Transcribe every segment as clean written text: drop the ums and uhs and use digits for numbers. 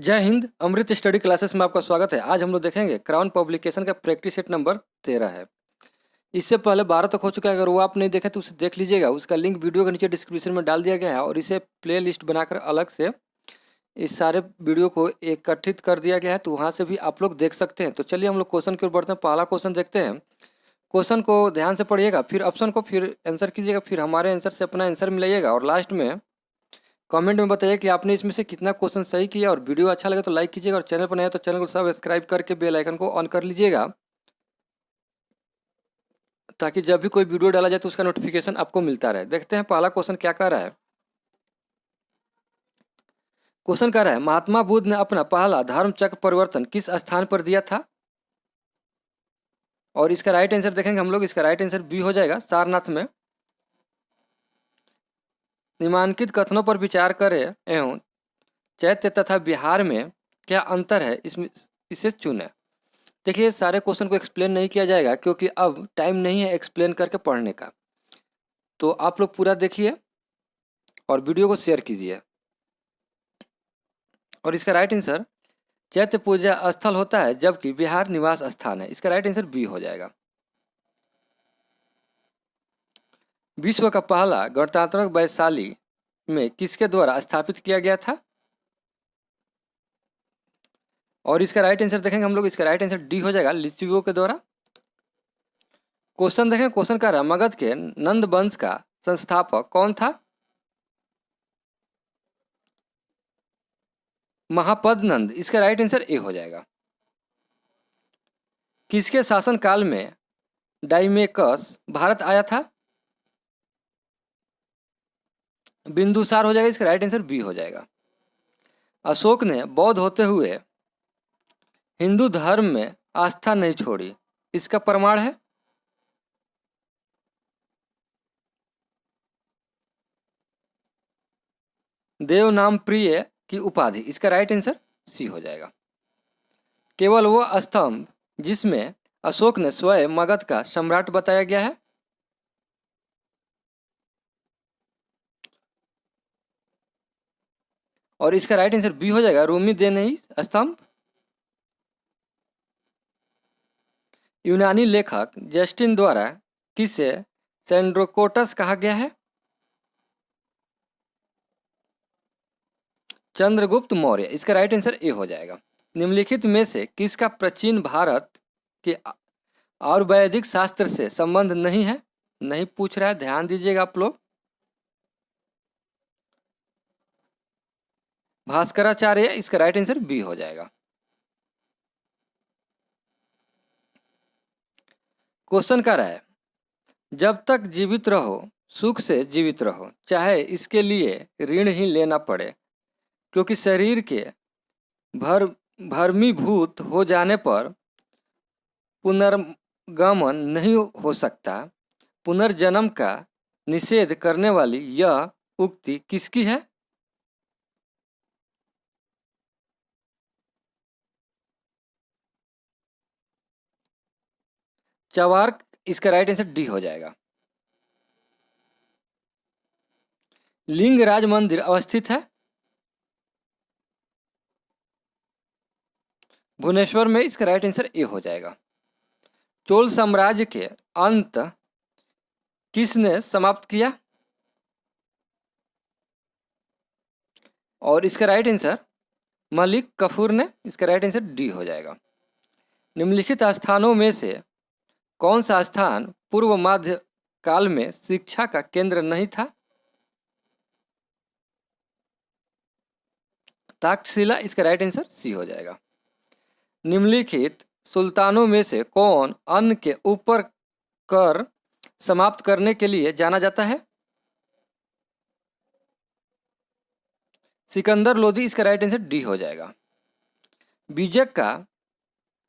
जय हिंद। अमृत study classes में आपका स्वागत है। आज हम लोग देखेंगे क्राउन पब्लिकेशन का प्रैक्टिस सेट नंबर 13 है। इससे पहले 12 तक हो चुका है। अगर वो आप नहीं देखे तो उसे देख लीजिएगा। उसका लिंक वीडियो के नीचे डिस्क्रिप्शन में डाल दिया गया है और इसे प्ले लिस्ट बनाकर अलग से इस सारे वीडियो को एकत्रित कर दिया गया है, तो वहाँ से भी आप लोग देख सकते हैं। तो चलिए हम लोग क्वेश्चन की ओर बढ़ते हैं। पहला क्वेश्चन देखते हैं। क्वेश्चन को ध्यान से पढ़िएगा, फिर ऑप्शन को फिर आंसर कीजिएगा, फिर हमारे आंसर से अपना आंसर मिलाइएगा और लास्ट में कमेंट में बताइए कि आपने इसमें से कितना क्वेश्चन सही किया। और वीडियो अच्छा लगे तो लाइक कीजिएगा और चैनल पर नया तो चैनल को सब्सक्राइब करके बेल आइकन को ऑन कर लीजिएगा, ताकि जब भी कोई वीडियो डाला जाए तो उसका नोटिफिकेशन आपको मिलता रहे। देखते हैं पहला क्वेश्चन क्या कह रहा है। क्वेश्चन कह रहा है, महात्मा बुद्ध ने अपना पहला धर्म चक्र परिवर्तन किस स्थान पर दिया था? और इसका राइट आंसर देखेंगे हम लोग। इसका राइट आंसर बी हो जाएगा, सारनाथ में। निम्नलिखित कथनों पर विचार करें एवं चैत्य तथा बिहार में क्या अंतर है, इसमें इसे चुने। देखिए, सारे क्वेश्चन को एक्सप्लेन नहीं किया जाएगा क्योंकि अब टाइम नहीं है एक्सप्लेन करके पढ़ने का। तो आप लोग पूरा देखिए और वीडियो को शेयर कीजिए। और इसका राइट आंसर चैत्य पूजा स्थल होता है जबकि बिहार निवास स्थान है। इसका राइट आंसर बी हो जाएगा। विश्व का पहला गणतंत्र वैशाली में किसके द्वारा स्थापित किया गया था? और इसका राइट आंसर देखेंगे हम लोग। इसका राइट आंसर डी हो जाएगा, लिच्छवियों के द्वारा। क्वेश्चन देखें। क्वेश्चन का मगध के नंद वंश का संस्थापक कौन था? महापद नंद। इसका राइट आंसर ए हो जाएगा। किसके शासन काल में डाइमेकस भारत आया था? बिंदुसार हो जाएगा। इसका राइट आंसर बी हो जाएगा। अशोक ने बौद्ध होते हुए हिंदू धर्म में आस्था नहीं छोड़ी, इसका प्रमाण है? देव नाम प्रिय की उपाधि। इसका राइट आंसर सी हो जाएगा। केवल वो स्तंभ जिसमें अशोक ने स्वयं मगध का सम्राट बताया गया है? और इसका राइट आंसर बी हो जाएगा, रूमी देनई स्तंभ। यूनानी लेखक जस्टिन द्वारा किसे सेंड्रोकोटस कहा गया है? चंद्रगुप्त मौर्य। इसका राइट आंसर ए हो जाएगा। निम्नलिखित में से किसका प्राचीन भारत के और वैदिक शास्त्र से संबंध नहीं है? नहीं पूछ रहा है, ध्यान दीजिएगा आप लोग। भास्कराचार्य। इसका राइट आंसर बी हो जाएगा। क्वेश्चन कर रहा है, जब तक जीवित रहो सुख से जीवित रहो, चाहे इसके लिए ऋण ही लेना पड़े, क्योंकि शरीर के भर्मीभूत हो जाने पर पुनर्गमन नहीं हो सकता। पुनर्जन्म का निषेध करने वाली यह उक्ति किसकी है? चवार्क। इसका राइट आंसर डी हो जाएगा। लिंगराज मंदिर अवस्थित है भुवनेश्वर में। इसका राइट आंसर ए हो जाएगा। चोल साम्राज्य के अंत किसने समाप्त किया? और इसका राइट आंसर मलिक कफूर ने। इसका राइट आंसर डी हो जाएगा। निम्नलिखित स्थानों में से कौन सा स्थान पूर्व मध्य काल में शिक्षा का केंद्र नहीं था? तक्षशिला। इसका राइट आंसर सी हो जाएगा। निम्नलिखित सुल्तानों में से कौन अन्न के ऊपर कर समाप्त करने के लिए जाना जाता है? सिकंदर लोदी। इसका राइट आंसर डी हो जाएगा। बीजक का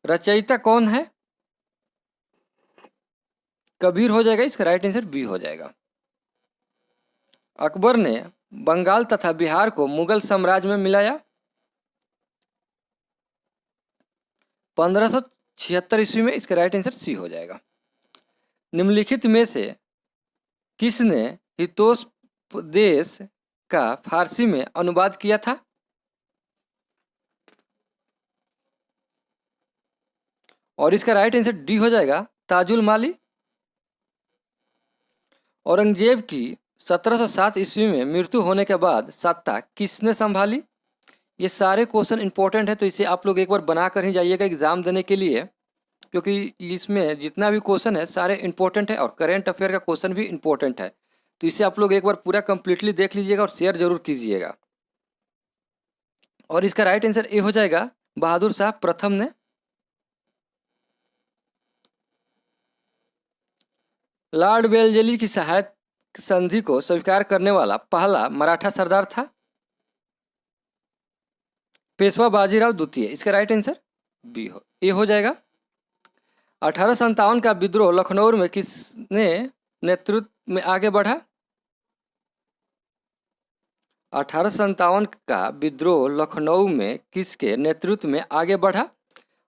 रचयिता कौन है? कबीर हो जाएगा। इसका राइट आंसर बी हो जाएगा। अकबर ने बंगाल तथा बिहार को मुगल साम्राज्य में मिलाया। 1576 ईस्वी में। इसका राइट आंसर सी हो जाएगा। निम्नलिखित में से किसने हितोपदेश का फारसी में अनुवाद किया था? और इसका राइट आंसर डी हो जाएगा, ताजुल माली। औरंगजेब की 1707 ईस्वी में मृत्यु होने के बाद सत्ता किसने संभाली? ये सारे क्वेश्चन इंपॉर्टेंट है, तो इसे आप लोग एक बार बना कर ही जाइएगा एग्जाम देने के लिए, क्योंकि इसमें जितना भी क्वेश्चन है सारे इंपॉर्टेंट है और करेंट अफेयर का क्वेश्चन भी इंपॉर्टेंट है। तो इसे आप लोग एक बार पूरा कंप्लीटली देख लीजिएगा और शेयर जरूर कीजिएगा। और इसका राइट आंसर ए हो जाएगा, बहादुर शाह प्रथम ने। लॉर्ड वेलजेली की सहायता संधि को स्वीकार करने वाला पहला मराठा सरदार था पेशवा बाजीराव द्वितीय। इसका राइट आंसर बी हो ए हो जाएगा। 1857 का विद्रोह लखनऊ में किसने नेतृत्व में आगे बढ़ा? 1857 का विद्रोह लखनऊ में किसके नेतृत्व में आगे बढ़ा?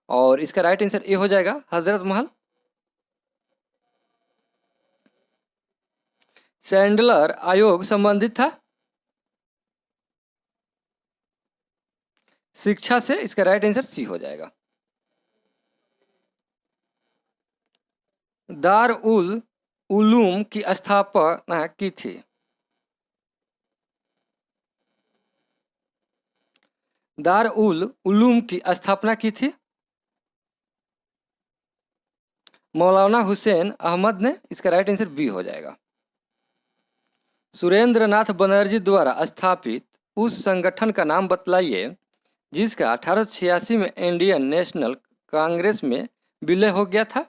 और इसका राइट आंसर ए हो जाएगा, हजरत महल। सैंडलर आयोग संबंधित था शिक्षा से। इसका राइट आंसर सी हो जाएगा। दार उल उलूम की स्थापना की थी? दार उल उलूम की स्थापना की थी मौलाना हुसैन अहमद ने। इसका राइट आंसर बी हो जाएगा। सुरेंद्र नाथ बनर्जी द्वारा स्थापित उस संगठन का नाम बतलाइए जिसका 1886 में इंडियन नेशनल कांग्रेस में विलय हो गया था।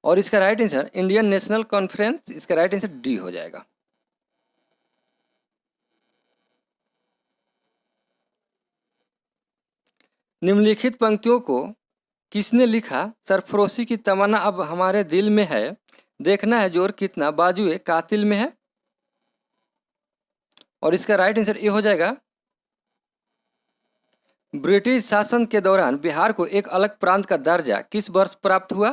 और इसका right answer Indian national conference. इसका राइट आंसर डी हो जाएगा। निम्नलिखित पंक्तियों को किसने लिखा? सरफरोशी की तमन्ना अब हमारे दिल में है, देखना है जोर कितना बाजुए कातिल में है। और इसका राइट आंसर ये हो जाएगा। ब्रिटिश शासन के दौरान बिहार को एक अलग प्रांत का दर्जा किस वर्ष प्राप्त हुआ?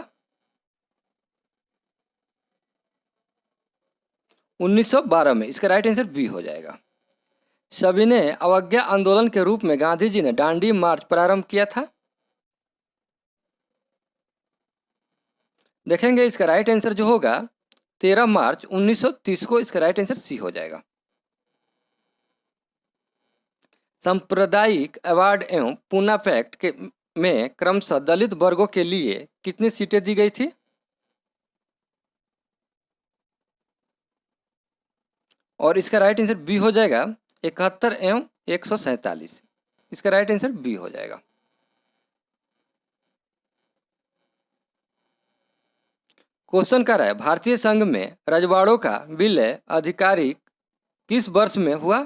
1912 में। इसका राइट आंसर बी हो जाएगा। सविनय अवज्ञा आंदोलन के रूप में गांधी जी ने दांडी मार्च प्रारंभ किया था। देखेंगे इसका राइट आंसर जो होगा 13 मार्च 1930 को। इसका राइट आंसर सी हो जाएगा। सांप्रदायिक अवार्ड एवं पूना पैक्ट के में क्रमशः दलित वर्गों के लिए कितनी सीटें दी गई थी? और इसका राइट आंसर बी हो जाएगा 71 एवं 147। इसका राइट आंसर बी हो जाएगा। क्वेश्चन कर रहा है भारतीय संघ में रजवाड़ों का विलय आधिकारिक किस वर्ष में हुआ?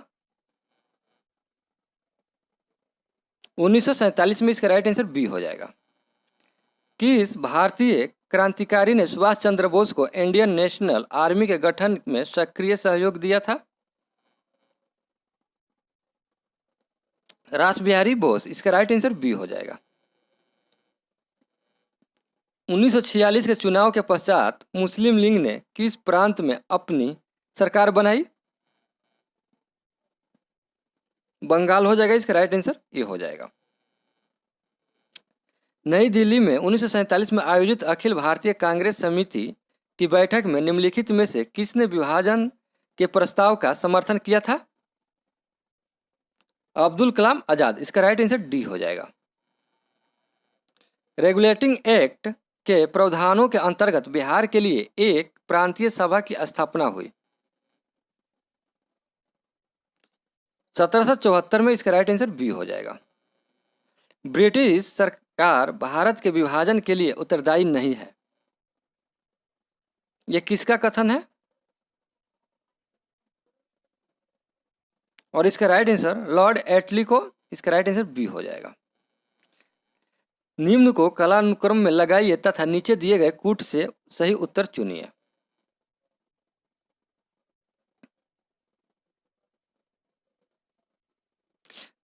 1947 में। इसका राइट आंसर बी हो जाएगा। किस भारतीय क्रांतिकारी ने सुभाष चंद्र बोस को इंडियन नेशनल आर्मी के गठन में सक्रिय सहयोग दिया था? रास बिहारी बोस। इसका राइट आंसर बी हो जाएगा। 1946 के चुनाव के पश्चात मुस्लिम लीग ने किस प्रांत में अपनी सरकार बनाई? बंगाल हो जाएगा। इसका राइट आंसर ये हो जाएगा। नई दिल्ली में 1947 में आयोजित अखिल भारतीय कांग्रेस समिति की बैठक में निम्नलिखित में से किसने विभाजन के प्रस्ताव का समर्थन किया था? अब्दुल कलाम आजाद। इसका राइट आंसर डी हो जाएगा। रेगुलेटिंग एक्ट के प्रावधानों के अंतर्गत बिहार के लिए एक प्रांतीय सभा की स्थापना हुई 1774 में। इसका राइट आंसर बी हो जाएगा। ब्रिटिश सरकार भारत के विभाजन के लिए उत्तरदायी नहीं है, यह किसका कथन है? और इसका राइट आंसर लॉर्ड एटली को। इसका राइट आंसर बी हो जाएगा। निम्न को कालानुक्रम में लगाइए तथा नीचे दिए गए कूट से सही उत्तर चुनिए।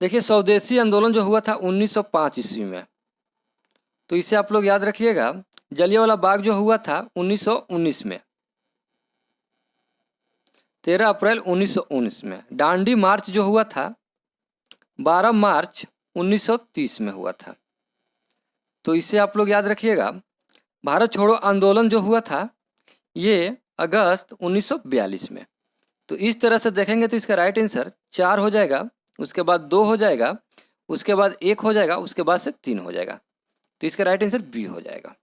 देखिए स्वदेशी आंदोलन जो हुआ था 1905 ईस्वी में, तो इसे आप लोग याद रखिएगा। जलियांवाला बाग जो हुआ था 1919 में, 13 अप्रैल 1919 में। दांडी मार्च जो हुआ था 12 मार्च 1930 में हुआ था। तो इसे आप लोग याद रखिएगा। भारत छोड़ो आंदोलन जो हुआ था ये अगस्त 1942 में। तो इस तरह से देखेंगे तो इसका राइट आंसर 4 हो जाएगा, उसके बाद 2 हो जाएगा, उसके बाद 1 हो जाएगा, उसके बाद से 3 हो जाएगा। तो इसका राइट आंसर बी हो जाएगा।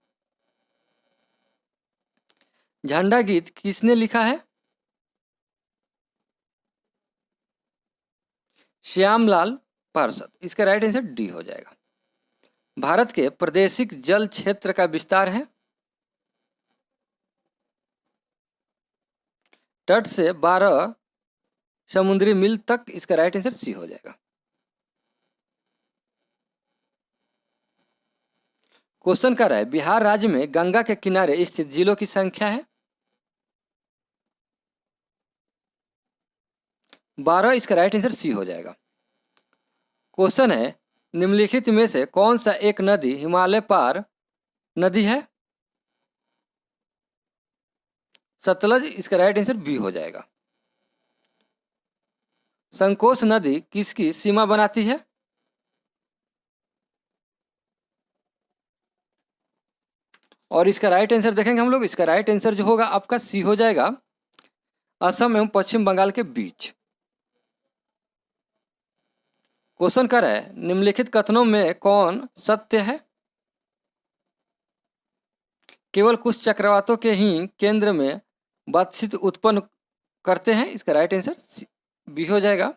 झंडा गीत किसने लिखा है? श्यामलाल पार्षद। इसका राइट आंसर डी हो जाएगा। भारत के प्रादेशिक जल क्षेत्र का विस्तार है? तट से 12 समुद्री मील तक। इसका राइट आंसर सी हो जाएगा। क्वेश्चन कर रहा है बिहार राज्य में गंगा के किनारे स्थित जिलों की संख्या है? 12। इसका राइट आंसर सी हो जाएगा। क्वेश्चन है निम्नलिखित में से कौन सा एक नदी हिमालय पार नदी है? सतलज। इसका राइट आंसर बी हो जाएगा। संकोच नदी किसकी सीमा बनाती है? और इसका राइट आंसर देखेंगे हम लोग। इसका राइट आंसर जो होगा आपका सी हो जाएगा, असम एवं पश्चिम बंगाल के बीच। क्वेश्चन कर रहा है निम्नलिखित कथनों में कौन सत्य है? केवल कुछ चक्रवातों के ही केंद्र में बातचीत उत्पन्न करते हैं। इसका राइट आंसर बी हो जाएगा।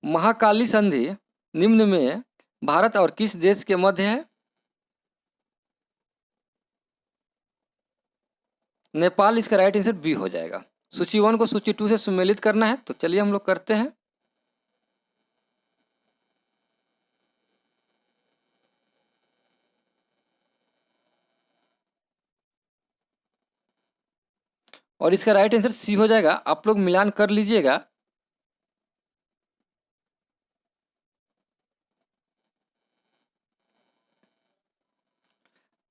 महाकाली संधि निम्न में भारत और किस देश के मध्य है? नेपाल। इसका राइट आंसर बी हो जाएगा। सूची 1 को सूची 2 से सुमेलित करना है, तो चलिए हम लोग करते हैं। और इसका राइट आंसर सी हो जाएगा। आप लोग मिलान कर लीजिएगा।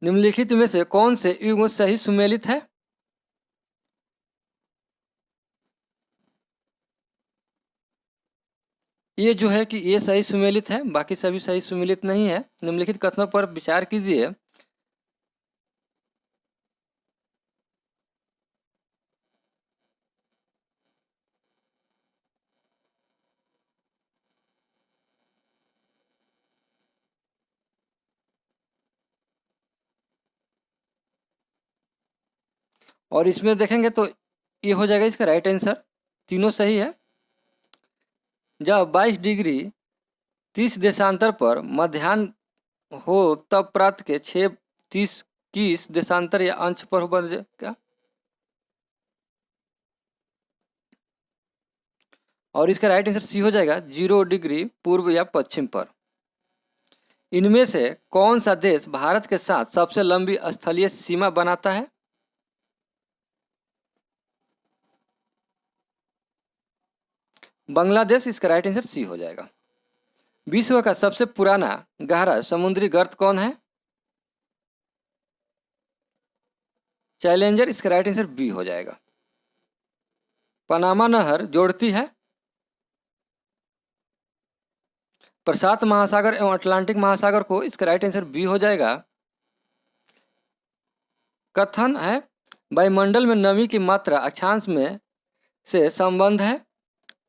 निम्नलिखित में से कौन से युग्म सही सुमेलित है? ये जो है कि ये सही सुमेलित है, बाकी सभी सही सुमेलित नहीं है। निम्नलिखित कथनों पर विचार कीजिए। और इसमें देखेंगे तो ये हो जाएगा इसका राइट आंसर। तीनों सही है। जब 22 डिग्री 30 देशांतर पर मध्याह्न हो तब प्राप्त के 6 30 किस देशांतर या अंश पर बन जाएगा? और इसका राइट आंसर सी हो जाएगा 0 डिग्री पूर्व या पश्चिम पर। इनमें से कौन सा देश भारत के साथ सबसे लंबी स्थलीय सीमा बनाता है? बांग्लादेश। इसका राइट आंसर सी हो जाएगा। विश्व का सबसे पुराना गहरा समुद्री गर्त कौन है? चैलेंजर। इसका राइट आंसर बी हो जाएगा। पनामा नहर जोड़ती है प्रशांत महासागर एवं अटलांटिक महासागर को। इसका राइट आंसर बी हो जाएगा। कथन है वायुमंडल में नमी की मात्रा अक्षांश में से संबंध है।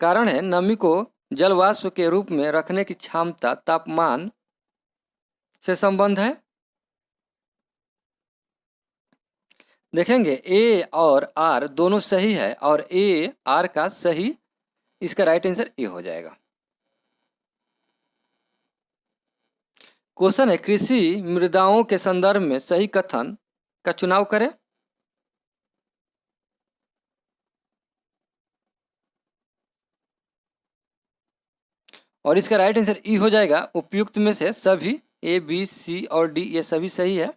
कारण है नमी को जलवाष्प के रूप में रखने की क्षमता तापमान से संबंध है। देखेंगे ए और आर दोनों सही है और ए आर का सही। इसका राइट आंसर ए हो जाएगा। क्वेश्चन है कृषि मृदाओं के संदर्भ में सही कथन का चुनाव करें। और इसका राइट आंसर ई हो जाएगा। उपयुक्त में से सभी ए बी सी और डी ये सभी सही है।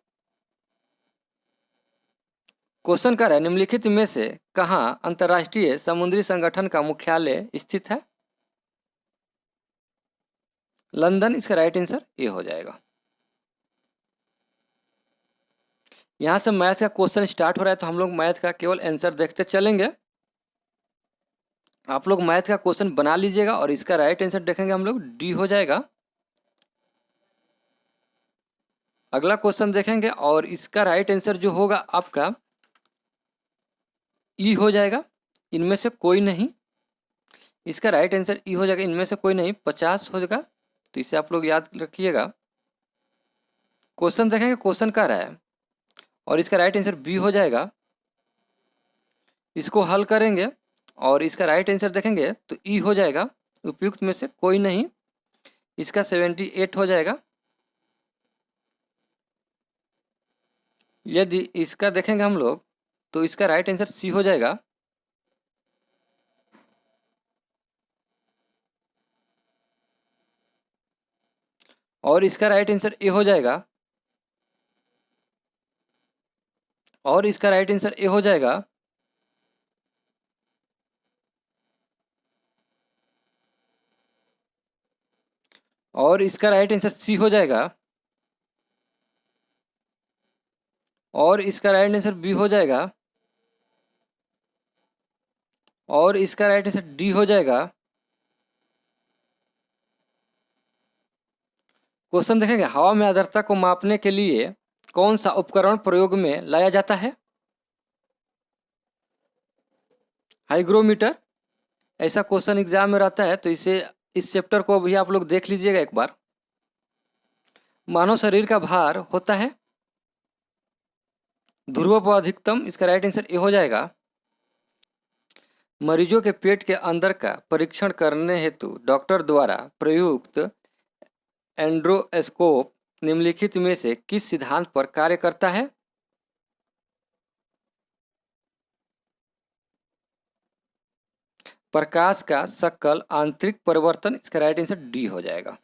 क्वेश्चन कर रहा है निम्नलिखित में से कहाँ अंतर्राष्ट्रीय समुद्री संगठन का मुख्यालय स्थित है? लंदन। इसका राइट आंसर ए हो जाएगा। यहाँ से मैथ का क्वेश्चन स्टार्ट हो रहा है, तो हम लोग मैथ का केवल आंसर देखते चलेंगे। आप लोग मैथ का क्वेश्चन बना लीजिएगा और इसका राइट आंसर देखेंगे हम लोग डी हो जाएगा। अगला क्वेश्चन देखेंगे और इसका राइट आंसर जो होगा आपका ई हो जाएगा, इनमें से कोई नहीं। इसका राइट आंसर ई हो जाएगा, इनमें से कोई नहीं, 50 हो जाएगा। तो इसे आप लोग याद रखिएगा। क्वेश्चन देखेंगे, क्वेश्चन क्या रहा है और इसका राइट आंसर बी हो जाएगा। इसको हल करेंगे और इसका राइट आंसर देखेंगे तो ई हो जाएगा, उपयुक्त में से कोई नहीं। इसका 78 हो जाएगा। यदि इसका देखेंगे हम लोग तो इसका राइट आंसर सी हो जाएगा। और इसका राइट आंसर ए हो जाएगा। और इसका राइट आंसर ए हो जाएगा। और इसका राइट आंसर सी हो जाएगा। और इसका राइट आंसर बी हो जाएगा। और इसका राइट आंसर डी हो जाएगा। क्वेश्चन देखेंगे, हवा में आर्द्रता को मापने के लिए कौन सा उपकरण प्रयोग में लाया जाता है? हाइग्रोमीटर। ऐसा क्वेश्चन एग्जाम में रहता है, तो इस चैप्टर को भी आप लोग देख लीजिएगा एक बार। मानव शरीर का भार होता है ध्रुव पर अधिकतम, इसका राइट आंसर ए हो जाएगा। मरीजों के पेट के अंदर का परीक्षण करने हेतु डॉक्टर द्वारा प्रयुक्त एंड्रोस्कोप निम्नलिखित में से किस सिद्धांत पर कार्य करता है? प्रकाश का सकल आंतरिक परिवर्तन, इसका राइट आंसर डी हो जाएगा।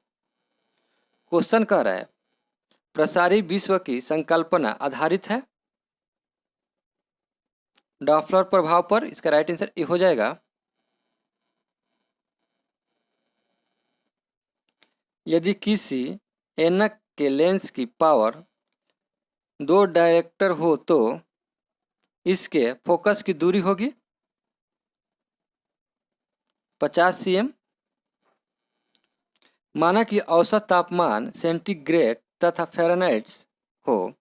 क्वेश्चन कह रहा है, प्रसारी विश्व की संकल्पना आधारित है डॉपलर प्रभाव पर, इसका राइट आंसर ए हो जाएगा। यदि किसी ऐनक के लेंस की पावर 2 डायरेक्टर हो तो इसके फोकस की दूरी होगी 50 cm। माना कि औसत तापमान सेंटीग्रेड तथा फ़ारेनहाइट हो,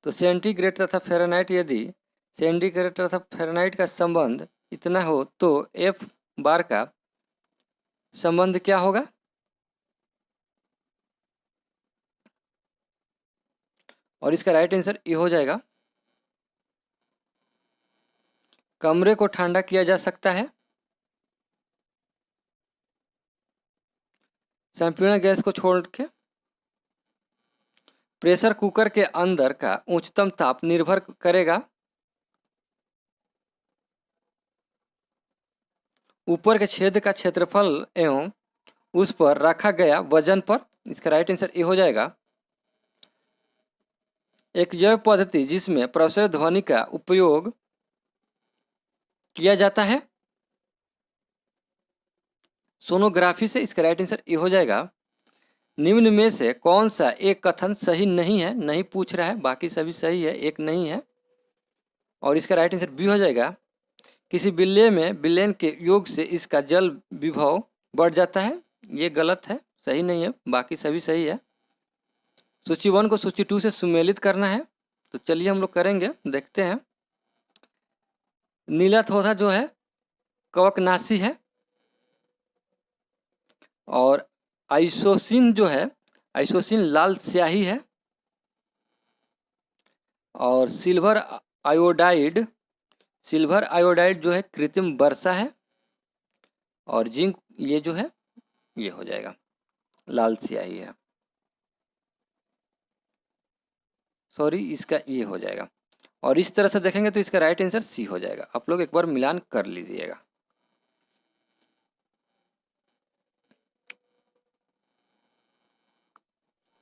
तो सेंटीग्रेड तथा फ़ारेनहाइट, यदि सेंटीग्रेड तथा फ़ारेनहाइट का संबंध इतना हो तो एफ बार का संबंध क्या होगा? और इसका राइट आंसर ये हो जाएगा। कमरे को ठंडा किया जा सकता है संपीड़न गैस को छोड़ के। प्रेशर कुकर के अंदर का उच्चतम ताप निर्भर करेगा ऊपर के छेद का क्षेत्रफल एवं उस पर रखा गया वजन पर, इसका राइट आंसर ए हो जाएगा। एक जैव पद्धति जिसमें प्रसव ध्वनि का उपयोग किया जाता है सोनोग्राफी से, इसका राइट आंसर ए हो जाएगा। निम्न में से कौन सा एक कथन सही नहीं है? नहीं पूछ रहा है, बाकी सभी सही है, एक नहीं है। और इसका राइट आंसर बी हो जाएगा। किसी बिल्ले में विलयन के योग से इसका जल विभव बढ़ जाता है, ये गलत है, सही नहीं है, बाकी सभी सही है। सूची 1 को सूची 2 से सुमेलित करना है, तो चलिए हम लोग करेंगे, देखते हैं। नीला थोथा जो है कवकनाशी है, और आइसोसिन जो है, आइसोसिन लाल स्याही है, और सिल्वर आयोडाइड जो है कृत्रिम वर्षा है, और जिंक ये जो है ये हो जाएगा लाल स्याही है, सॉरी इसका ये हो जाएगा। और इस तरह से देखेंगे तो इसका राइट आंसर सी हो जाएगा। आप लोग एक बार मिलान कर लीजिएगा।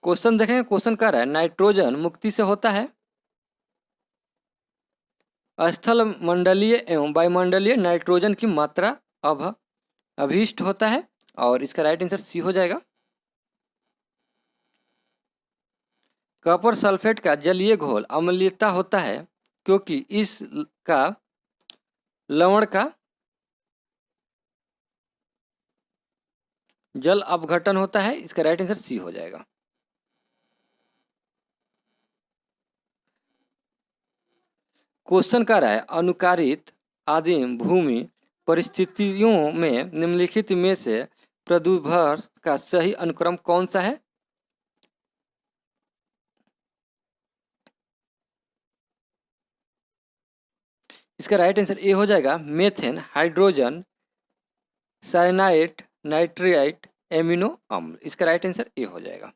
क्वेश्चन देखेंगे, क्वेश्चन कह रहा है नाइट्रोजन मुक्ति से होता है स्थल मंडलीय एवं वायुमंडलीय नाइट्रोजन की मात्रा अभिष्ट होता है, और इसका राइट आंसर सी हो जाएगा। कॉपर सल्फेट का जलीय घोल अम्लीयता होता है क्योंकि इसका लवण का जल अपघटन होता है, इसका राइट आंसर सी हो जाएगा। क्वेश्चन कह रहा है अनुकारित आदिम भूमि परिस्थितियों में निम्नलिखित में से प्रादुर्भाव का सही अनुक्रम कौन सा है? इसका राइट आंसर ए हो जाएगा मेथेन, हाइड्रोजन, साइनाइड, नाइट्रियाइट, एमिनो अम्ल। इसका राइट आंसर ए हो जाएगा।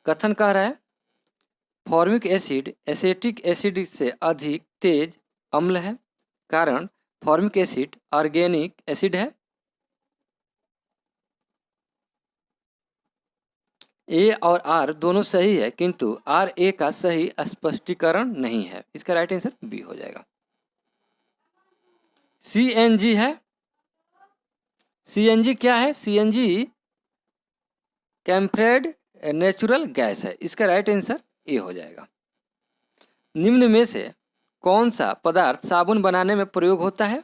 कथन कह रहा है फॉर्मिक एसिड एसिटिक एसिड से अधिक तेज अम्ल है, कारण फॉर्मिक एसिड ऑर्गेनिक एसिड है। ए और आर दोनों सही है, किंतु आर ए का सही स्पष्टीकरण नहीं है। इसका राइट आंसर बी हो जाएगा। सीएनजी है। सीएनजी क्या है? सीएनजी कैम्फ्रेड नेचुरल गैस है। इसका राइट आंसर ए हो जाएगा। निम्न में से कौन सा पदार्थ साबुन बनाने में प्रयोग होता है?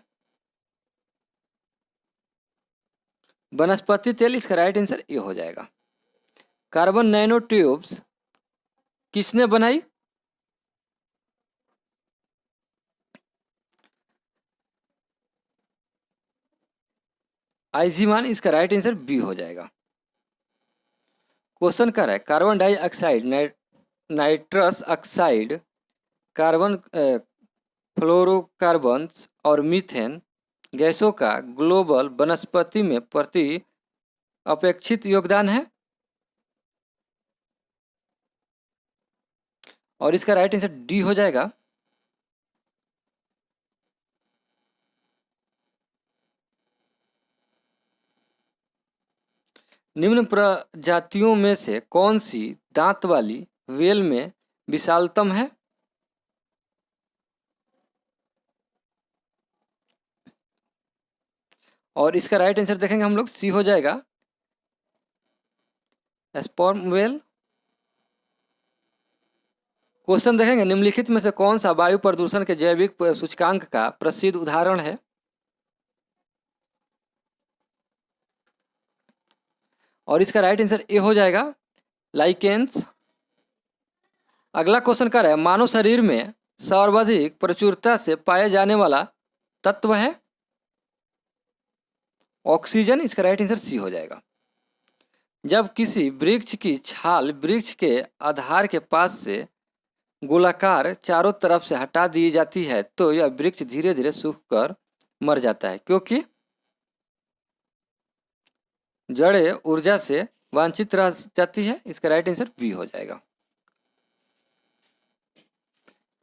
वनस्पति तेल। इसका राइट आंसर ए हो जाएगा। कार्बन नैनो ट्यूब्स किसने बनाई? आइजीमान। इसका राइट आंसर बी हो जाएगा। क्वेश्चन कर रहा है carbon dioxide, nitrous oxide, carbon fluorocarbons और मीथेन गैसों का ग्लोबल वनस्पति में प्रति अपेक्षित योगदान है, और इसका राइट आंसर डी हो जाएगा। निम्न प्रजातियों में से कौन सी दांत वाली वेल में विशालतम है? और इसका राइट आंसर देखेंगे हम लोग, सी हो जाएगा स्पर्म वेल। क्वेश्चन देखेंगे निम्नलिखित में से कौन सा वायु प्रदूषण के जैविक सूचकांक का प्रसिद्ध उदाहरण है? और इसका राइट आंसर ए हो जाएगा लाइकेंस। अगला क्वेश्चन कर रहा है मानव शरीर में सर्वाधिक प्रचुरता से पाया जाने वाला तत्व है ऑक्सीजन। इसका राइट आंसर सी हो जाएगा। जब किसी वृक्ष की छाल वृक्ष के आधार के पास से गोलाकार चारों तरफ से हटा दी जाती है तो यह वृक्ष धीरे धीरे सूखकर मर जाता है, क्योंकि जड़ें ऊर्जा से वंचित रह जाती है। इसका राइट आंसर बी हो जाएगा।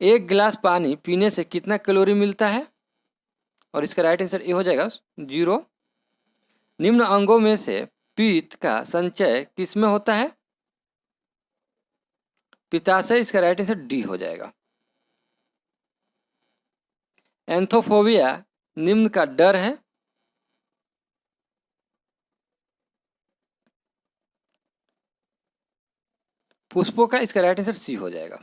एक गिलास पानी पीने से कितना कैलोरी मिलता है? और इसका राइट आंसर ए हो जाएगा 0। निम्न अंगों में से पित्त का संचय किसमें होता है? पित्ताशय। इसका राइट आंसर डी हो जाएगा। एंथोफोबिया निम्न का डर है। पुष्पों का। इसका राइट आंसर सी हो जाएगा।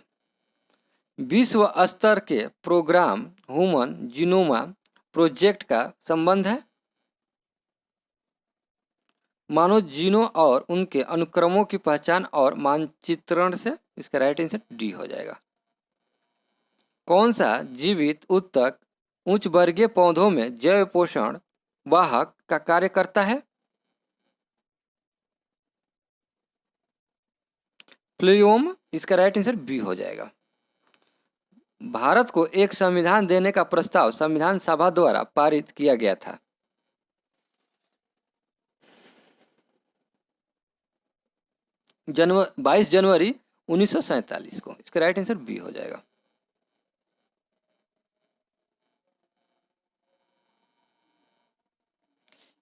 विश्व स्तर के प्रोग्राम ह्यूमन जीनोमा प्रोजेक्ट का संबंध है मानव जीनों और उनके अनुक्रमों की पहचान और मानचित्रण से। इसका राइट आंसर डी हो जाएगा। कौन सा जीवित ऊतक उच्च वर्गीय पौधों में जैव पोषण वाहक का कार्य करता है? फ्लूयोम। इसका राइट आंसर बी हो जाएगा। भारत को एक संविधान देने का प्रस्ताव संविधान सभा द्वारा पारित किया गया था। 22 जनवरी 1947 को। इसका राइट आंसर बी हो जाएगा।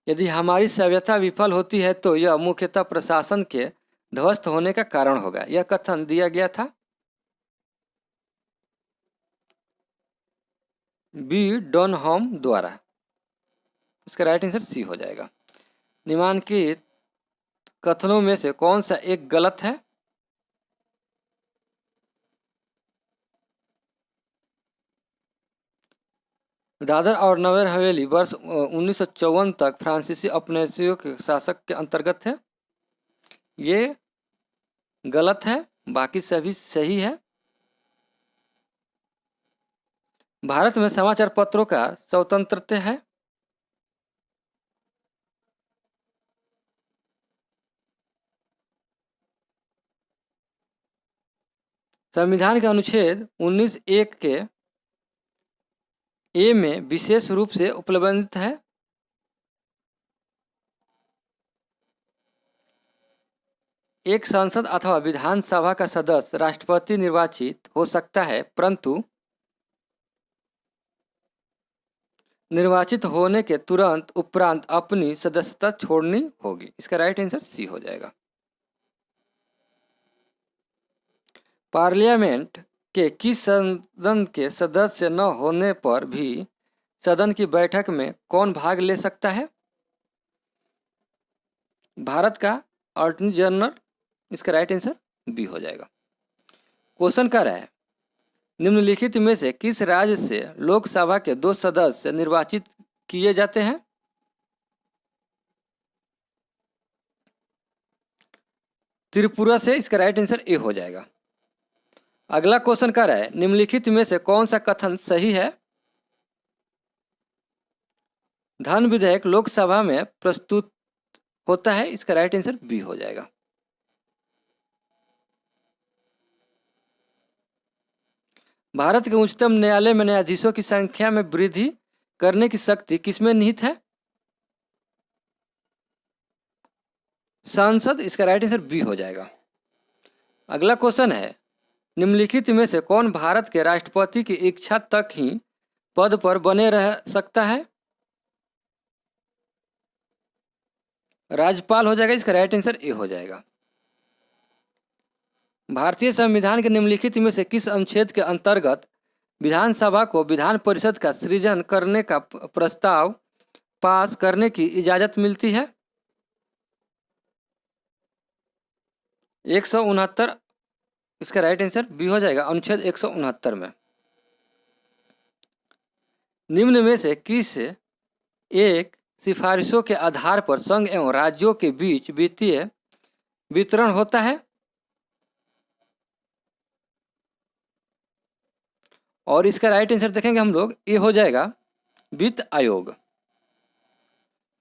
यदि हमारी सभ्यता विफल होती है तो यह मुख्यतः प्रशासन के ध्वस्त होने का कारण होगा। यह कथन दिया गया था बी डॉनहम द्वारा। इसका राइट आंसर सी हो जाएगा। निम्नलिखित कथनों में से कौन सा एक गलत है? दादर और नगर हवेली वर्ष 1954 तक फ्रांसीसी उपनिवेशियों के शासक के अंतर्गत थे। ये गलत है, बाकी सभी सही है। भारत में समाचार पत्रों का स्वतंत्रता है। संविधान के अनुच्छेद 19(1) के ए में विशेष रूप से उपलब्ध है। एक सांसद अथवा विधानसभा का सदस्य राष्ट्रपति निर्वाचित हो सकता है, परंतु निर्वाचित होने के तुरंत उपरांत अपनी सदस्यता छोड़नी होगी। इसका राइट आंसर सी हो जाएगा। पार्लियामेंट के किस सदन के सदस्य न होने पर भी सदन की बैठक में कौन भाग ले सकता है? भारत का अटॉर्नी जनरल। इसका राइट आंसर बी हो जाएगा। क्वेश्चन कर रहा है, निम्नलिखित में से किस राज्य से लोकसभा के 2 सदस्य निर्वाचित किए जाते हैं? त्रिपुरा से। इसका राइट आंसर ए हो जाएगा। अगला क्वेश्चन कर रहा है, निम्नलिखित में से कौन सा कथन सही है? धन विधेयक लोकसभा में प्रस्तुत होता है। इसका राइट आंसर बी हो जाएगा। भारत के उच्चतम न्यायालय में न्यायाधीशों की संख्या में वृद्धि करने की शक्ति किसमें निहित है? सांसद। इसका राइट आंसर बी हो जाएगा। अगला क्वेश्चन है, निम्नलिखित में से कौन भारत के राष्ट्रपति की इच्छा तक ही पद पर बने रह सकता है? राज्यपाल हो जाएगा। इसका राइट आंसर ए हो जाएगा। भारतीय संविधान के निम्नलिखित में से किस अनुच्छेद के अंतर्गत विधानसभा को विधान परिषद का सृजन करने का प्रस्ताव पास करने की इजाजत मिलती है? 169। इसका राइट आंसर बी हो जाएगा। अनुच्छेद 169 में निम्न में से किस एक सिफारिशों के आधार पर संघ एवं राज्यों के बीच वित्तीय वितरण होता है? और इसका राइट आंसर देखेंगे हम लोग, ये हो जाएगा वित्त आयोग।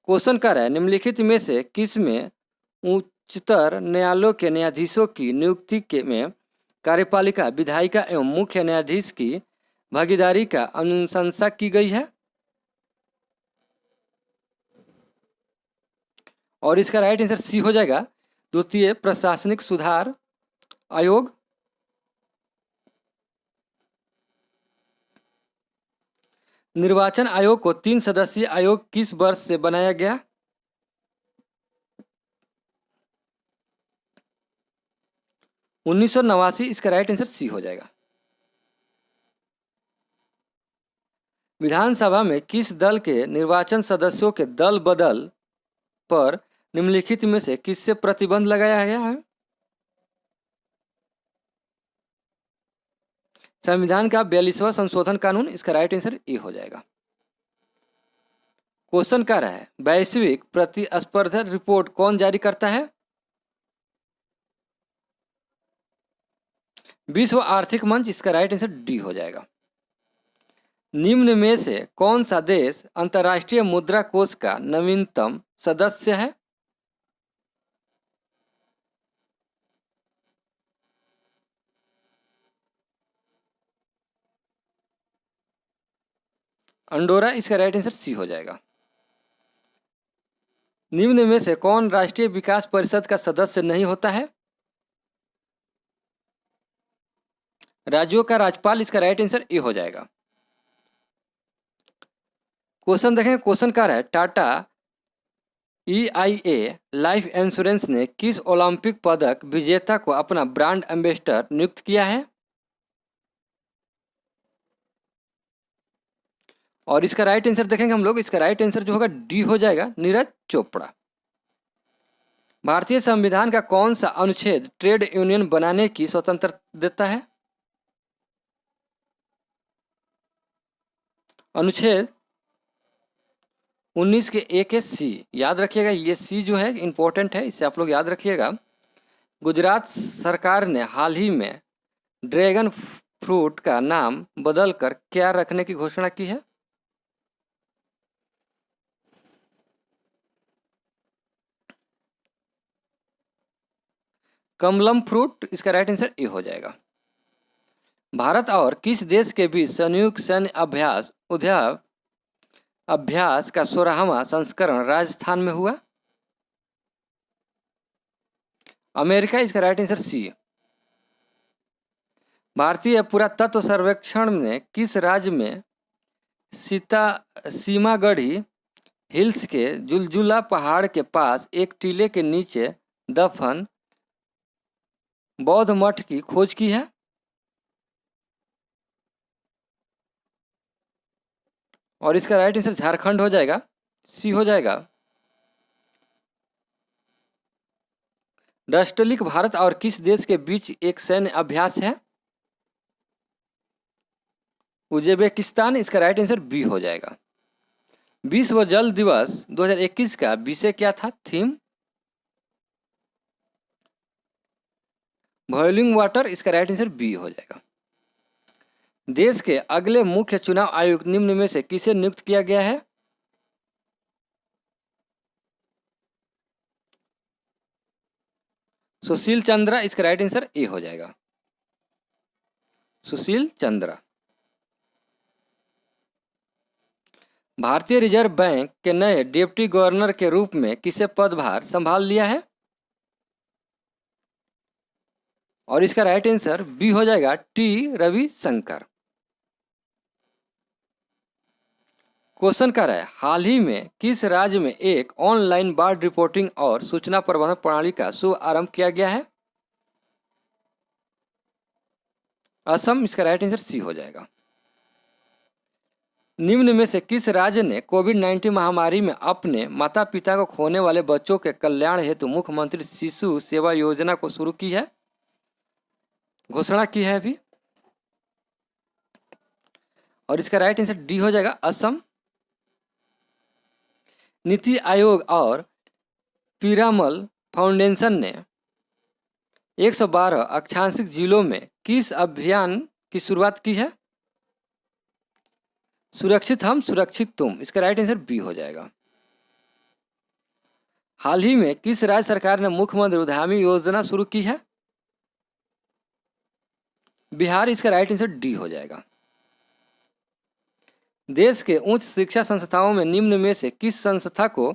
क्वेश्चन कर रहा है, निम्नलिखित में से किस में उच्चतर न्यायालयों के न्यायाधीशों की नियुक्ति के में कार्यपालिका, विधायिका एवं मुख्य न्यायाधीश की भागीदारी का अनुशंसा की गई है? और इसका राइट आंसर सी हो जाएगा, द्वितीय प्रशासनिक सुधार आयोग। निर्वाचन आयोग को 3 सदस्यीय आयोग किस वर्ष से बनाया गया? उन्नीस। इसका राइट आंसर सी हो जाएगा। विधानसभा में किस दल के निर्वाचन सदस्यों के दल बदल पर निम्नलिखित में से किससे प्रतिबंध लगाया गया है? संविधान का 42वां संशोधन कानून। इसका राइट आंसर ए हो जाएगा। क्वेश्चन क्या रहा है, वैश्विक प्रतिस्पर्धा रिपोर्ट कौन जारी करता है? विश्व आर्थिक मंच। इसका राइट आंसर डी हो जाएगा। निम्न में से कौन सा देश अंतर्राष्ट्रीय मुद्रा कोष का नवीनतम सदस्य है? अंडोरा। इसका राइट आंसर सी हो जाएगा। निम्न में से कौन राष्ट्रीय विकास परिषद का सदस्य नहीं होता है? राज्यों का राज्यपाल। इसका राइट आंसर ए हो जाएगा। क्वेश्चन देखें, क्वेश्चन क्या है, टाटा EIA लाइफ इंश्योरेंस ने किस ओलंपिक पदक विजेता को अपना ब्रांड एम्बेसडर नियुक्त किया है? और इसका राइट आंसर देखेंगे हम लोग, इसका राइट आंसर जो होगा डी हो जाएगा, नीरज चोपड़ा। भारतीय संविधान का कौन सा अनुच्छेद ट्रेड यूनियन बनाने की स्वतंत्रता देता है? अनुच्छेद 19 के ए के सी, याद रखिएगा ये सी जो है इम्पोर्टेंट है, इसे आप लोग याद रखिएगा। गुजरात सरकार ने हाल ही में ड्रैगन फ्रूट का नाम बदलकर क्या रखने की घोषणा की है? कमलम फ्रूट, इसका राइट आंसर ए हो जाएगा। भारत और किस देश के बीच संयुक्त सैन्य अभ्यास का 16वां संस्करण राजस्थान में हुआ? अमेरिका, इसका राइट आंसर सी। भारतीय पुरातत्व सर्वेक्षण ने किस राज्य में सीमागढ़ी हिल्स के जुलजुला पहाड़ के पास एक टीले के नीचे दफन बौद्ध मठ की खोज की है? और इसका राइट आंसर झारखंड हो जाएगा, सी हो जाएगा। डस्टलिक भारत और किस देश के बीच एक सैन्य अभ्यास है? उज्बेकिस्तान, इसका राइट आंसर बी हो जाएगा। विश्व जल दिवस 2021 का विषय क्या था, थीम? बॉइलिंग वाटर, इसका राइट आंसर बी हो जाएगा। देश के अगले मुख्य चुनाव आयुक्त निम्न में से किसे नियुक्त किया गया है? सुशील चंद्रा, इसका राइट आंसर ए हो जाएगा, सुशील चंद्रा। भारतीय रिजर्व बैंक के नए डिप्टी गवर्नर के रूप में किसे पदभार संभाल लिया है? और इसका राइट आंसर बी हो जाएगा, टी रविशंकर। क्वेश्चन कर रहा है, हाल ही में किस राज्य में एक ऑनलाइन बाढ़ रिपोर्टिंग और सूचना प्रबंधन प्रणाली का शुभ आरंभ किया गया है? असम, इसका राइट आंसर सी हो जाएगा। निम्न में से किस राज्य ने कोविड-19 महामारी में अपने माता पिता को खोने वाले बच्चों के कल्याण हेतु मुख्यमंत्री शिशु सेवा योजना को शुरू की है, घोषणा की है अभी? और इसका राइट आंसर डी हो जाएगा, असम। नीति आयोग और पीरामल फाउंडेशन ने 112 आकांक्षित जिलों में किस अभियान की शुरुआत की है? सुरक्षित हम सुरक्षित तुम, इसका राइट आंसर बी हो जाएगा। हाल ही में किस राज्य सरकार ने मुख्यमंत्री उद्यमी योजना शुरू की है? बिहार, इसका राइट आंसर डी हो जाएगा। देश के उच्च शिक्षा संस्थाओं में निम्न में से किस संस्था को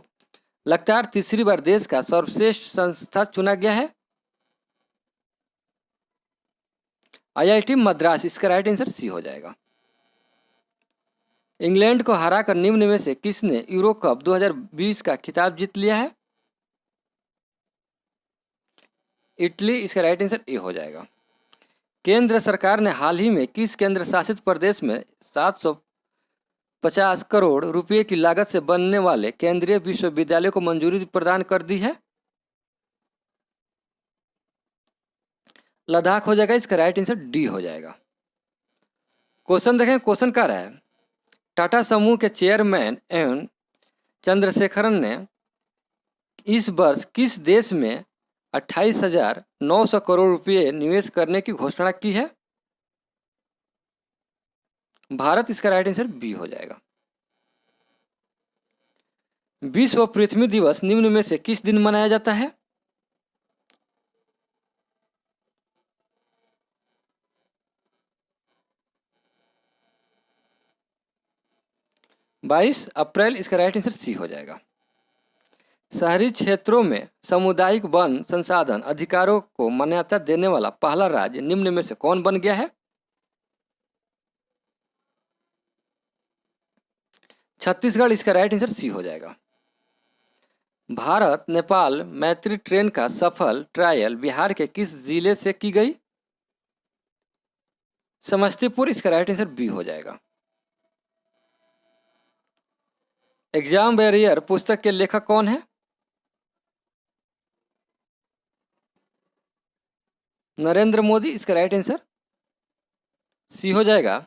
लगातार तीसरी बार देश का सर्वश्रेष्ठ संस्था चुना गया है? IIT मद्रास, इसका राइट आंसर सी हो जाएगा। इंग्लैंड को हराकर निम्न में से किसने यूरो कप 2020 का खिताब जीत लिया है? इटली, इसका राइट आंसर ए हो जाएगा। केंद्र सरकार ने हाल ही में किस केंद्र शासित प्रदेश में 750 करोड़ रुपए की लागत से बनने वाले केंद्रीय विश्वविद्यालय को मंजूरी प्रदान कर दी है? लद्दाख हो जाएगा, इसका राइट आंसर डी हो जाएगा। क्वेश्चन देखें, क्वेश्चन क्या रहा है, टाटा समूह के चेयरमैन एन चंद्रशेखरन ने इस वर्ष किस देश में 28,900 करोड़ रुपए निवेश करने की घोषणा की है? भारत, इसका राइट आंसर बी हो जाएगा। विश्व पृथ्वी दिवस निम्न में से किस दिन मनाया जाता है? बाईस अप्रैल, इसका राइट आंसर सी हो जाएगा। शहरी क्षेत्रों में सामुदायिक वन संसाधन अधिकारों को मान्यता देने वाला पहला राज्य निम्न में से कौन बन गया है? छत्तीसगढ़, इसका राइट आंसर सी हो जाएगा। भारत नेपाल मैत्री ट्रेन का सफल ट्रायल बिहार के किस जिले से की गई? समस्तीपुर, इसका राइट आंसर बी हो जाएगा। एग्जाम वॉरियर पुस्तक के लेखक कौन है? नरेंद्र मोदी, इसका राइट आंसर सी हो जाएगा।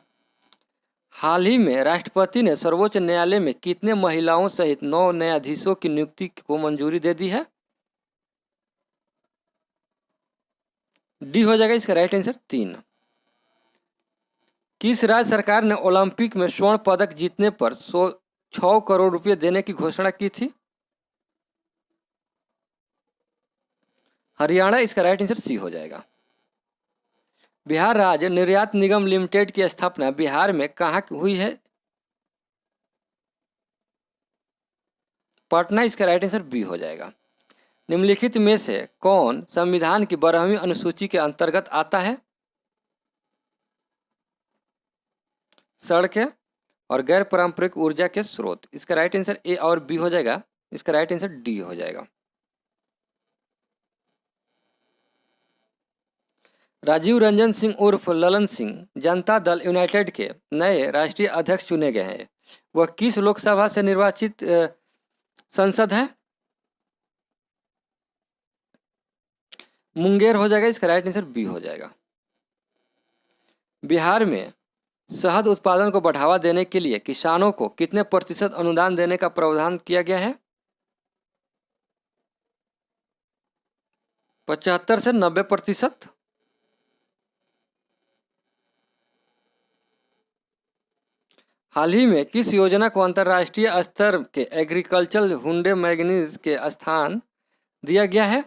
हाल ही में राष्ट्रपति ने सर्वोच्च न्यायालय में कितने महिलाओं सहित 9 न्यायाधीशों की नियुक्ति को मंजूरी दे दी है? डी हो जाएगा इसका राइट आंसर 3। किस राज्य सरकार ने ओलंपिक में स्वर्ण पदक जीतने पर 6 करोड़ रुपए देने की घोषणा की थी? हरियाणा, इसका राइट आंसर सी हो जाएगा। बिहार राज्य निर्यात निगम लिमिटेड की स्थापना बिहार में कहाँ हुई है? पटना, इसका राइट आंसर बी हो जाएगा। निम्नलिखित में से कौन संविधान की 12वीं अनुसूची के अंतर्गत आता है? सड़कें और गैर पारंपरिक ऊर्जा के स्रोत। इसका राइट आंसर ए और बी हो जाएगा। इसका राइट आंसर डी हो जाएगा। राजीव रंजन सिंह उर्फ ललन सिंह जनता दल यूनाइटेड के नए राष्ट्रीय अध्यक्ष चुने गए हैं। वह किस लोकसभा से निर्वाचित संसद है? मुंगेर हो जाएगा। इसका राइट आंसर बी हो जाएगा। बिहार में शहद उत्पादन को बढ़ावा देने के लिए किसानों को कितने प्रतिशत अनुदान देने का प्रावधान किया गया है? 75 से 90%। हाल ही में किस योजना को अंतर्राष्ट्रीय स्तर के एग्रीकल्चरल हुंडे मैगनीज के स्थान दिया गया है?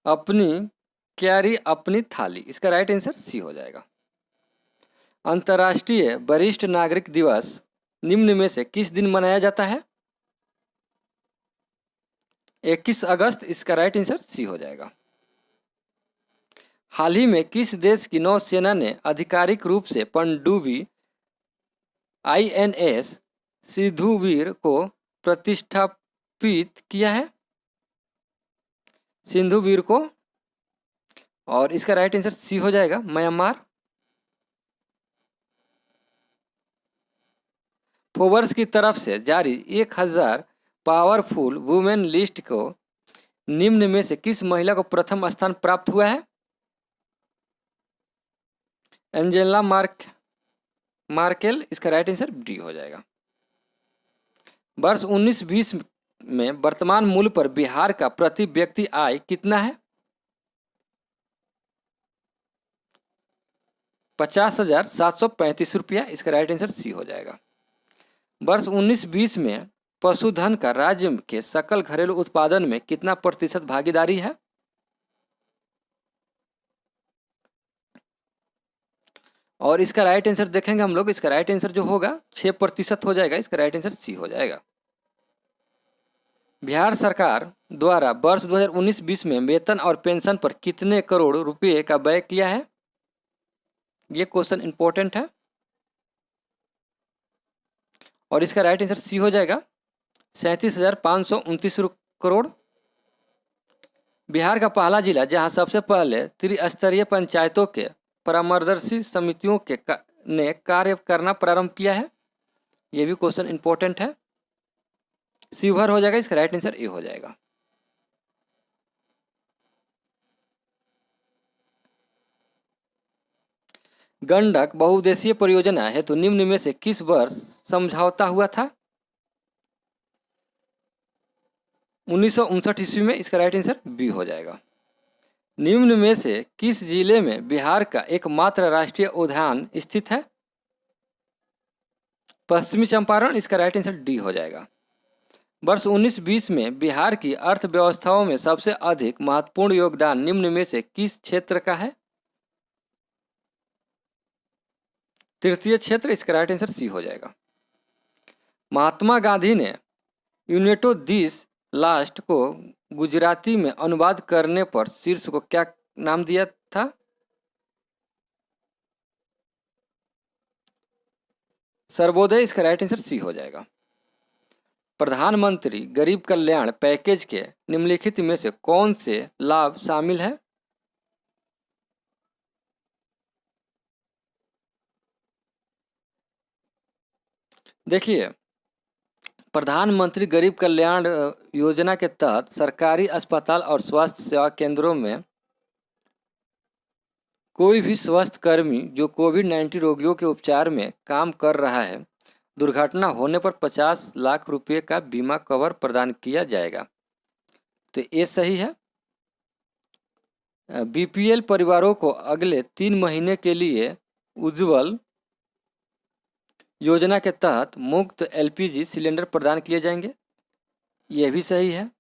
अपनी क्यारी अपनी थाली। इसका राइट आंसर सी हो जाएगा। अंतर्राष्ट्रीय वरिष्ठ नागरिक दिवस निम्न में से किस दिन मनाया जाता है? 21 अगस्त। इसका राइट आंसर सी हो जाएगा। हाल ही में किस देश की नौसेना ने आधिकारिक रूप से पनडुब्बी INS सिंधुवीर को प्रतिष्ठापित किया है? सिंधुवीर को, और इसका राइट आंसर सी हो जाएगा, म्यांमार। फोर्ब्स की तरफ से जारी 1000 पावरफुल वुमेन लिस्ट को निम्न में से किस महिला को प्रथम स्थान प्राप्त हुआ है? Angela Merkel. इसका राइट आंसर डी हो जाएगा। वर्ष 1920 में वर्तमान मूल्य पर बिहार का प्रति व्यक्ति आय कितना है? 50,735 रुपया। इसका राइट आंसर सी हो जाएगा। वर्ष 1920 में पशुधन का राज्य के सकल घरेलू उत्पादन में कितना प्रतिशत भागीदारी है? और इसका राइट आंसर देखेंगे हम लोग। इसका राइट आंसर जो होगा 6% हो जाएगा। इसका राइट आंसर सी हो जाएगा। बिहार सरकार द्वारा वर्ष 2019-20 में वेतन और पेंशन पर कितने करोड़ रुपए का व्यय किया है? ये क्वेश्चन इंपॉर्टेंट है और इसका राइट आंसर सी हो जाएगा, 37,529 करोड़। बिहार का पहला जिला जहां सबसे पहले त्रिस्तरीय पंचायतों के परामर्शी समितियों के ने कार्य करना प्रारंभ किया है। ये भी क्वेश्चन इंपॉर्टेंट है। शिवहर हो जाएगा। इसका राइट आंसर ए हो जाएगा। गंडक बहुउद्देशीय परियोजना हेतु निम्न में से किस वर्ष समझौता हुआ था? 1959 ईस्वी में। इसका राइट आंसर बी हो जाएगा। निम्न में से किस जिले में बिहार का एकमात्र राष्ट्रीय उद्यान स्थित है? पश्चिमी चंपारण। इसका राइट आंसर डी हो जाएगा। वर्ष 1920 में बिहार की अर्थव्यवस्थाओं में सबसे अधिक महत्वपूर्ण योगदान निम्न में से किस क्षेत्र का है? तृतीय क्षेत्र। इसका राइट आंसर सी हो जाएगा। महात्मा गांधी ने यूनेटो दिस लास्ट को गुजराती में अनुवाद करने पर शीर्ष को क्या नाम दिया था? सर्वोदय। इसका राइट आंसर सी हो जाएगा। प्रधानमंत्री गरीब कल्याण पैकेज के निम्नलिखित में से कौन से लाभ शामिल है? देखिए, प्रधानमंत्री गरीब कल्याण योजना के तहत सरकारी अस्पताल और स्वास्थ्य सेवा केंद्रों में कोई भी स्वास्थ्य कर्मी जो कोविड-19 रोगियों के उपचार में काम कर रहा है, दुर्घटना होने पर 50 लाख रुपए का बीमा कवर प्रदान किया जाएगा। तो ये सही है। बीपीएल परिवारों को अगले 3 महीने के लिए उज्ज्वल योजना के तहत मुफ्त एलपीजी सिलेंडर प्रदान किए जाएंगे। यह भी सही है।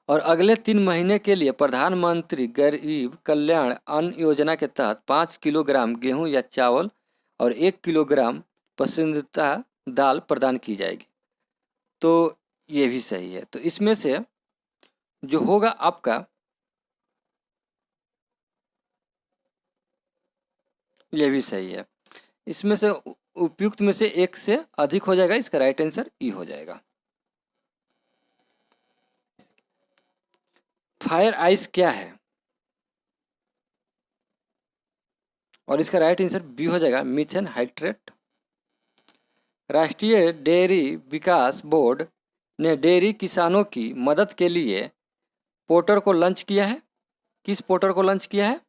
और अगले 3 महीने के लिए प्रधानमंत्री गरीब कल्याण अन्न योजना के तहत 5 किलोग्राम गेहूं या चावल और 1 किलोग्राम पसंदीदा दाल प्रदान की जाएगी। तो ये भी सही है। तो इसमें से जो होगा आपका, ये भी सही है। इसमें से उपयुक्त में से एक से अधिक हो जाएगा। इसका राइट आंसर ई हो जाएगा। फायर आइस क्या है? और इसका राइट आंसर बी हो जाएगा, मीथेन हाइड्रेट। राष्ट्रीय डेयरी विकास बोर्ड ने डेयरी किसानों की मदद के लिए पोर्टल को लॉन्च किया है। किस पोर्टल को लॉन्च किया है?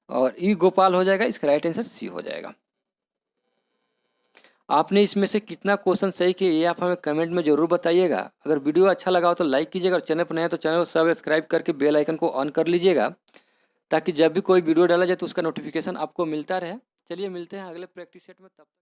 और ई गोपाल हो जाएगा। इसका राइट आंसर सी हो जाएगा। आपने इसमें से कितना क्वेश्चन सही किए ये आप हमें कमेंट में जरूर बताइएगा। अगर वीडियो अच्छा लगा हो तो लाइक कीजिएगा, और चैनल पर नए हैं तो चैनल को सब्सक्राइब करके बेल आइकन को ऑन कर लीजिएगा, ताकि जब भी कोई वीडियो डाला जाए तो उसका नोटिफिकेशन आपको मिलता रहे। चलिए मिलते हैं अगले प्रैक्टिस सेट में। तब